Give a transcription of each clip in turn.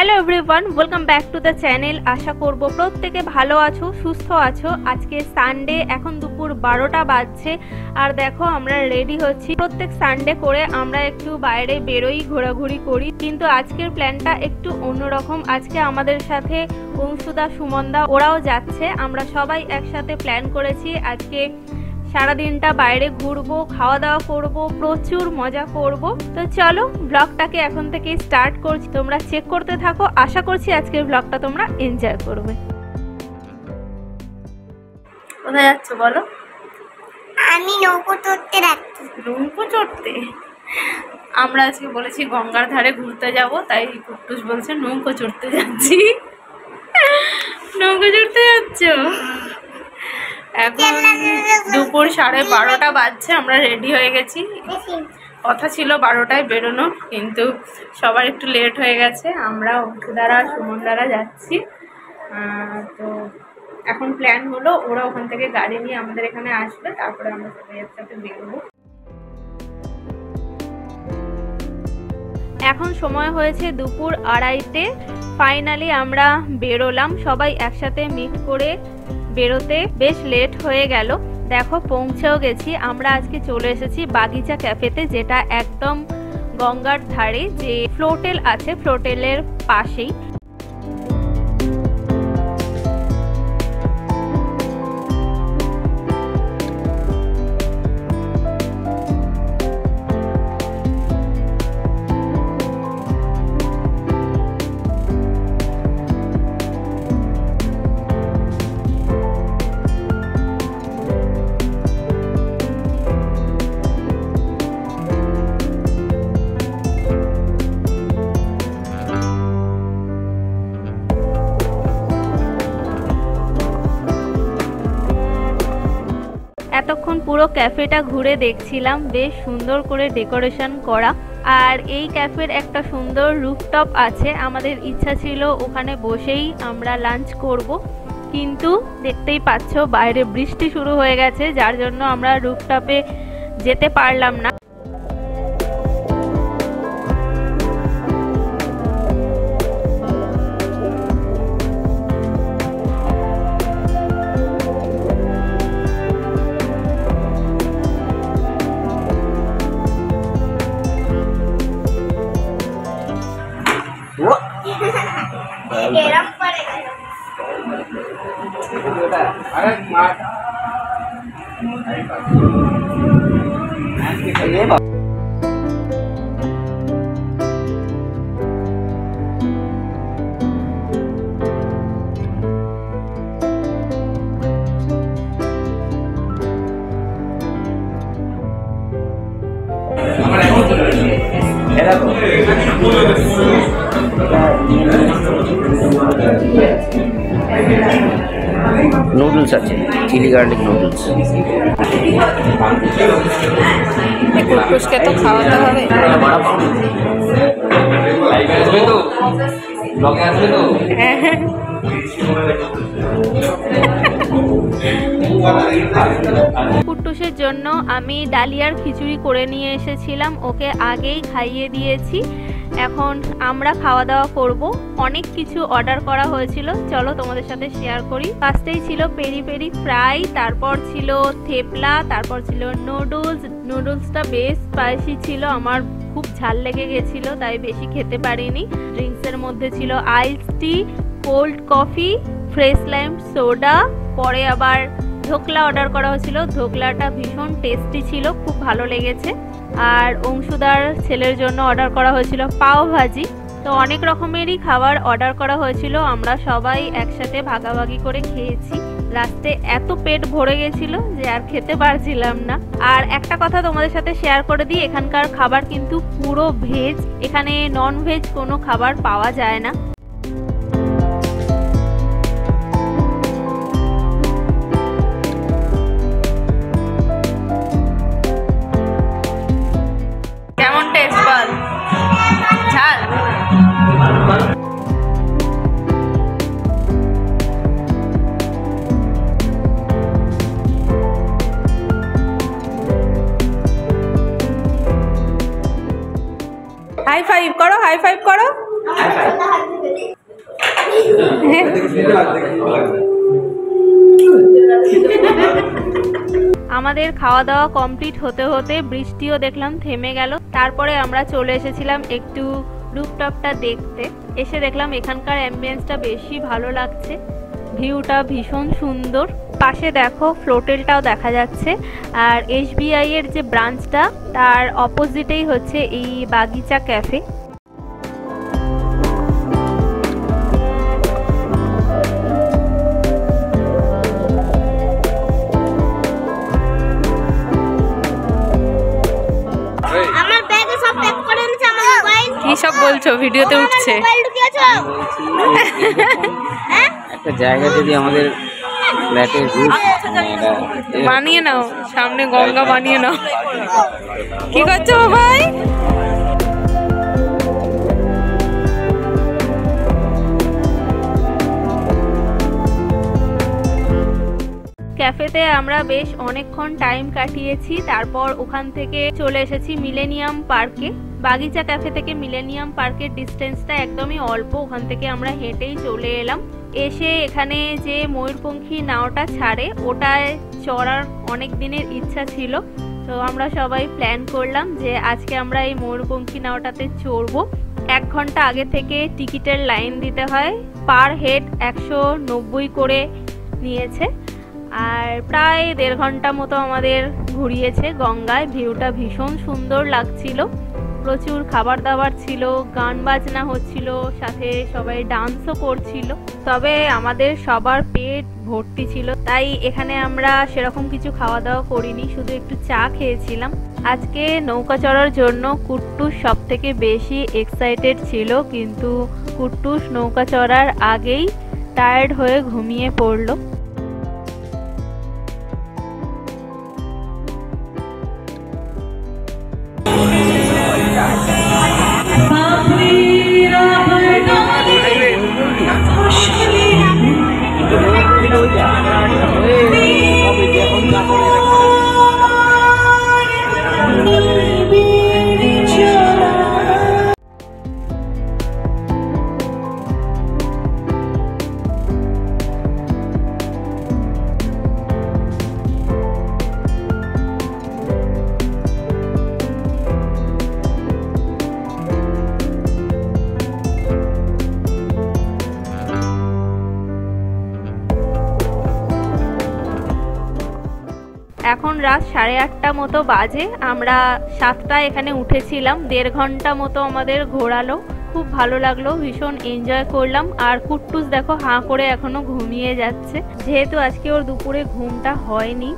Hello everyone welcome back to the channel. आशा करब प्रत्येके भालो आछो सुस्थ आछो। आज के सानडे एखन दुपुर 12टा बाजছে আর দেখো আমরা রেডি হচ্ছি। প্রত্যেক সানডে করে আমরা একটু বাইরে বেরোই, ঘোরাঘুরি করি, কিন্তু আজকের প্ল্যানটা একটু অন্যরকম। আজকে আমাদের সাথে অংশুদা সুমনদা ওরাও যাচ্ছে। আমরা সবাই একসাথে প্ল্যান করেছি আজকে সারা দিনটা বাইরে ঘুরবো, খাওয়া দাওয়া করব, প্রচুর মজা করব। তো চলো ব্লগটাকে এখন থেকে স্টার্ট করছি, তোমরা চেক করতে থাকো। আশা করছি আজকের ব্লগটা তোমরা এনজয় করবে। কোথায় যাচ্ছ বলো? আমি নৌকো চড়তে যাচ্ছি। নৌকো চড়তে? আমরা আজকে বলেছি গঙ্গার ধারে ঘুরতে যাব, তাই কুট্টুস বলছে নৌকো চড়তে যাচ্ছি। নৌকো চড়তে যাচ্ছ? এখন দুপুর 12:30 বাজছে, আমরা রেডি হয়ে গেছি। কথা ছিল 12টায় বেরোনো, কিন্তু সবার একটু লেট হয়ে গেছে। আমরা অংশুদারা সুমনদারা যাচ্ছি। তো এখন প্ল্যান হলো ওরা ওখান থেকে গাড়ি নিয়ে আমাদের এখানে আসবে, তারপরে আমরা সবাই একসাথে বেরোবো। এখন সময় হয়েছে দুপুর 2:30। ফাইনালি আমরা বেরোলাম, সবাই একসাথে মিট করে বেরোতে বেশ লেট হয়ে গেল। দেখো পৌঁছেও গেছি। আমরা আজকে চলে এসেছি বাগিচা ক্যাফেতে, যেটা একদম গঙ্গার ধারে। যে ফ্লোটেল আছে, ফ্লোটেলের পাশেই। এতক্ষণ পুরো ক্যাফেটা ঘুরে দেখছিলাম, বেশ সুন্দর করে ডেকোরেশন করা। আর এই ক্যাফের একটা সুন্দর রুফটপ আছে। আমাদের ইচ্ছা ছিল ওখানে বসেই আমরা লাঞ্চ করব, কিন্তু দেখতেই পাচ্ছ বাইরে বৃষ্টি শুরু হয়ে গেছে, যার জন্য আমরা রুফটপে যেতে পারলাম না। নুডলস আছে, চিলি গার্লিক নুডলস। কুট্টুসকে তো খাওয়াতে হবে। কুট্টুসের জন্য আমি ডালিয়ার খিচুড়ি করে নিয়ে এসেছিলাম, ওকে আগেই খাইয়ে দিয়েছি। এখন আমরা খাওয়া দাওয়া করব। অনেক কিছু অর্ডার করা হয়েছিল, চলো তোমাদের সাথে শেয়ার করি। ফার্স্টেই ছিল পেরি পেরি ফ্রাই, তারপর ছিল থেপলা, তারপর ছিল নুডলস। নুডলসটা বেশ স্পাইসি ছিল, আমার খুব ঝাল লেগে গেছিল, তাই বেশি খেতে পারিনি। ড্রিঙ্কসের মধ্যে ছিল ice tea, cold coffee, fresh lime soda. পরে আবার ধোকলা অর্ডার করা হয়েছিল, ধোকলাটা ভীষণ টেস্টি ছিল, খুব ভালো লেগেছে। আর অংশুদার ছেলের জন্য অর্ডার করা হয়েছিল পাও ভাজি। তো অনেক রকমেরই খাবার অর্ডার করা হয়েছিল, আমরা সবাই একসাথে ভাগাভাগি করে খেয়েছি। লাস্টে এত পেট ভরে গেছিল যে আর খেতে পারছিলাম না। আর একটা কথা তোমাদের সাথে শেয়ার করে দিই, এখানকার খাবার কিন্তু পুরো ভেজ, এখানে নন ভেজ কোনো খাবার পাওয়া যায় না। কেমন টেস্ট বল? ঝাল? हाई फाइव करो, हाई फाइव करो। আমাদের খাওয়া দাওয়া কমপ্লিট হতে হতে বৃষ্টিও দেখলাম থেমে গেল। তারপরে আমরা চলে এসেছিলাম একটু রুফটপটা দেখতে। এসে দেখলাম এখানকার অ্যাম্বিয়েন্সটা বেশি ভালো লাগছে, ভিউটা ভীষণ সুন্দর। পাশে দেখো ফ্লোটেলটাও দেখা যাচ্ছে। আর SBI এর যে ব্রাঞ্চটা তার অপোজিটেই হচ্ছে এই বাগিচা ক্যাফে। আমার ব্যাগে সব প্যাক করে এনেছে, আমার মোবাইল। কি সব বলছো? ভিডিওতে উঠছে। মোবাইল ঢুকিয়েছো? হ্যাঁ, একটা জায়গা যদি আমাদের ফ্ল্যাটের রুফ বানিয়ে নাও, সামনে গঙ্গা বানিয়ে নাও। কি করছো ভাই? ক্যাফেতে আমরা বেশ অনেকক্ষণ টাইম কাটিয়েছি। তারপর ওখান থেকে চলে এসেছি মিলেনিয়াম পার্কে। বাগিচা ক্যাফে থেকে মিলেনিয়াম পার্কের ডিস্টেন্সটা একদমই অল্প, ওখান থেকে আমরা হেঁটেই চলে এলাম। এসে এখানে যে ময়ূরপঙ্খী নাওটা ছাড়ে ওটায় চড়ার অনেক দিনের ইচ্ছা ছিল, তো আমরা সবাই প্ল্যান করলাম যে আজকে আমরা এই ময়ূরপঙ্খী নাওটাতে চড়বো। 1 ঘন্টা আগে থেকে টিকিটের লাইন দিতে হয়, পার হেড 190 করে নিয়েছে। আর প্রায় 1.5 ঘন্টা মতো আমাদের ঘুরিয়েছে গঙ্গায়। ভিউটা ভীষণ সুন্দর লাগছিল, প্রচুর খাবার দাবার ছিল, গান বাজনা হচ্ছিল, সাথে সবাই ডান্সও করছিল। তবে আমাদের সবার পেট ভর্তি ছিল, তাই এখানে আমরা সেরকম কিছু খাওয়া দাওয়া করিনি, শুধু একটু চা খেয়েছিলাম। আজকে নৌকা চড়ার জন্য কুট্টুস সব থেকে বেশি এক্সাইটেড ছিল, কিন্তু কুট্টুস নৌকা চড়ার আগেই টায়ার্ড হয়ে ঘুমিয়ে পড়লো। এখন রাত 8:30 মতো বাজে। আমরা 7টায় এখানে উঠেছিলাম। 1.5 ঘন্টা মতো আমাদের ঘোরালো, খুব ভালো লাগলো, ভীষণ এনজয় করলাম। আর কুট্টুস দেখো হাঁ করে এখনো ঘুমিয়ে যাচ্ছে, যেহেতু আজকে ওর দুপুরে ঘুমটা হয়নি।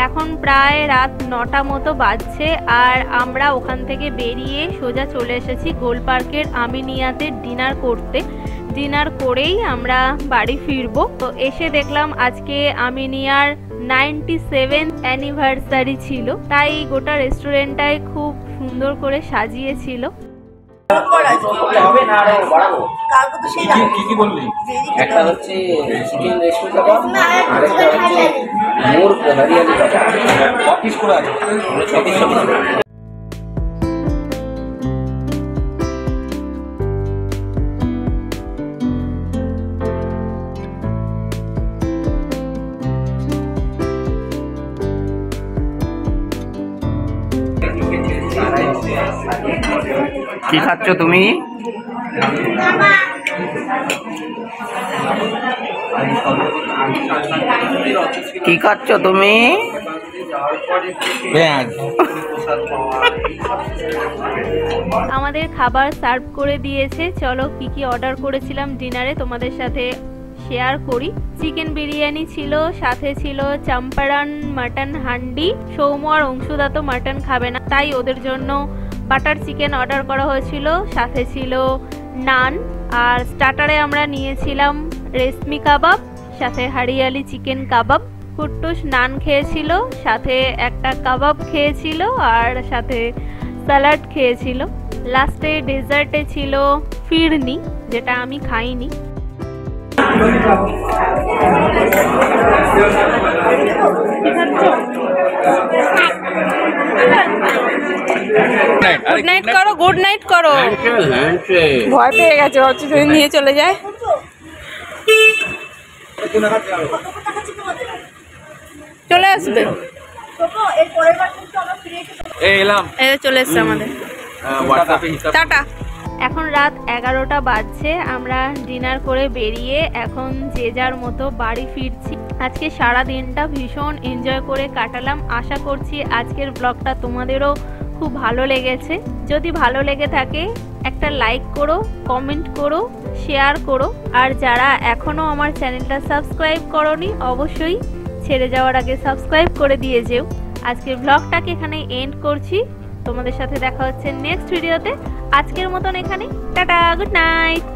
এখন প্রায় রাত 9টা মতো বাজছে। আর আমরা ওখান থেকে বেরিয়ে সোজা চলে এসেছি গোল পার্কের আমিনিয়াতে ডিনার করতে। ডিনার করেই আমরা বাড়ি ফিরবো। তো এসে দেখলাম আজকে আমিনিয়ার 97 অ্যানিভার্সারি ছিল, তাই গোটা রেস্টুরেন্টটাই খুব সুন্দর করে সাজিয়েছিল। একটা হচ্ছে চিকেন রেস্টুরেন্ট, আরেকটা হচ্ছে মোর হরিয়ালি পিস করে আছে 6 কি খাচ্ছ তুমি? কি খাচ্ছ তুমি? আমাদের খাবার সার্ভ করে দিয়েছে। চলো কি কি অর্ডার করেছিলাম ডিনারে তোমাদের সাথে শেয়ার করি। চিকেন বিরিয়ানি ছিল, সাথে ছিল চাম্পারান মাটন হান্ডি। সৌম আর অংশুদা তো মাটন খাবে না, তাই ওদের জন্য বাটার চিকেন অর্ডার করা হয়েছিল, সাথে ছিল নান। আর স্টার্টারে আমরা নিয়েছিলাম রেশমি কাবাব, সাথে হরিয়ালি চিকেন কাবাব। কুট্টুস নান খেয়েছিল, সাথে একটা কাবাব খেয়েছিল, আর সাথে স্যালাড খেয়েছিল। লাস্টে ডেজার্টে ছিল ফিরনি, যেটা আমি খাইনি। গুড নাইট করো, গুড নাইট করো। ভয় পেয়ে গেছে, ভাবছি যদি নিয়ে চলে যায়। চলে আসবে, চলে এসছে আমাদের। টাটা। এখন রাত 11টা বাজছে, আমরা ডিনার করে বেরিয়ে এখন যে যার মতো বাড়ি ফিরছি। আজকে সারা দিনটা ভীষণ এনজয় করে কাটালাম। আশা করছি আজকের ব্লগটা তোমাদেরও খুব ভালো লেগেছে। যদি ভালো লেগে থাকে একটা লাইক করো, কমেন্ট করো, শেয়ার করো। আর যারা এখনও আমার চ্যানেলটা সাবস্ক্রাইব করোনি অবশ্যই ছেড়ে যাওয়ার আগে সাবস্ক্রাইব করে দিয়ে যেও। আজকের ব্লগটাকে এখানে এন্ড করছি। তোমাদের সাথে দেখা হচ্ছে নেক্সট ভিডিওতে। আজকের মতন এখানে টাটা, গুড নাইট।